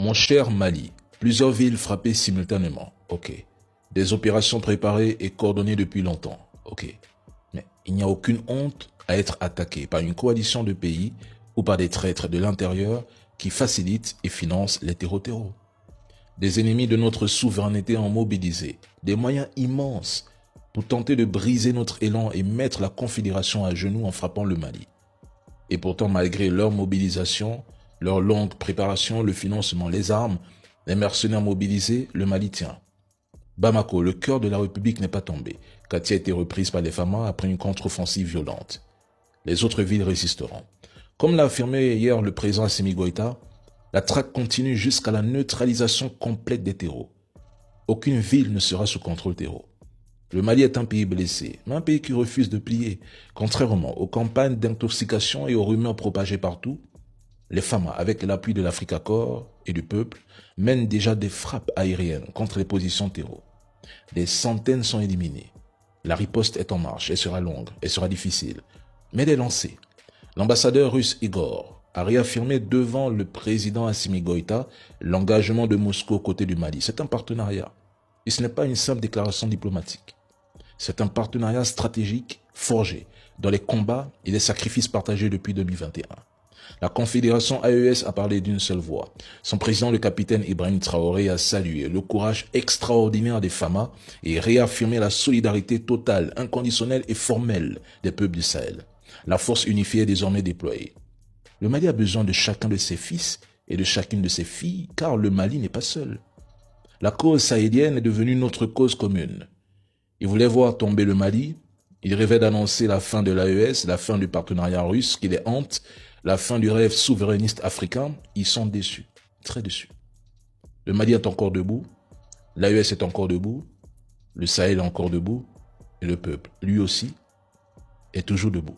Mon cher Mali, plusieurs villes frappées simultanément. Ok. Des opérations préparées et coordonnées depuis longtemps. Ok. Mais il n'y a aucune honte à être attaqué par une coalition de pays ou par des traîtres de l'intérieur qui facilitent et financent les terreaux. Des ennemis de notre souveraineté ont mobilisé des moyens immenses pour tenter de briser notre élan et mettre la Confédération à genoux en frappant le Mali. Et pourtant, malgré leur mobilisation, leur longue préparation, le financement, les armes, les mercenaires mobilisés, le Mali tient. Bamako, le cœur de la République, n'est pas tombé. Kati a été reprise par les FAMA après une contre-offensive violente. Les autres villes résisteront. Comme l'a affirmé hier le président Assimi Goïta, la traque continue jusqu'à la neutralisation complète des terreaux. Aucune ville ne sera sous contrôle terreau. Le Mali est un pays blessé, mais un pays qui refuse de plier. Contrairement aux campagnes d'intoxication et aux rumeurs propagées partout, les FAMA, avec l'appui de l'Africa Corps et du peuple, mènent déjà des frappes aériennes contre les positions terreau. Des centaines sont éliminées. La riposte est en marche, elle sera longue, elle sera difficile, mais elle est lancée. L'ambassadeur russe Igor a réaffirmé devant le président Assimi Goïta l'engagement de Moscou aux côtés du Mali. C'est un partenariat. Et ce n'est pas une simple déclaration diplomatique. C'est un partenariat stratégique forgé dans les combats et les sacrifices partagés depuis 2021. La Confédération AES a parlé d'une seule voix. Son président, le capitaine Ibrahim Traoré, a salué le courage extraordinaire des FAMA et réaffirmé la solidarité totale, inconditionnelle et formelle des peuples du Sahel. La force unifiée est désormais déployée. Le Mali a besoin de chacun de ses fils et de chacune de ses filles, car le Mali n'est pas seul. La cause sahélienne est devenue notre cause commune. Ils voulaient voir tomber le Mali, ils rêvaient d'annoncer la fin de l'AES, la fin du partenariat russe qui les hante, la fin du rêve souverainiste africain. Ils sont déçus, très déçus. Le Mali est encore debout, l'AES est encore debout, le Sahel est encore debout, et le peuple, lui aussi, est toujours debout.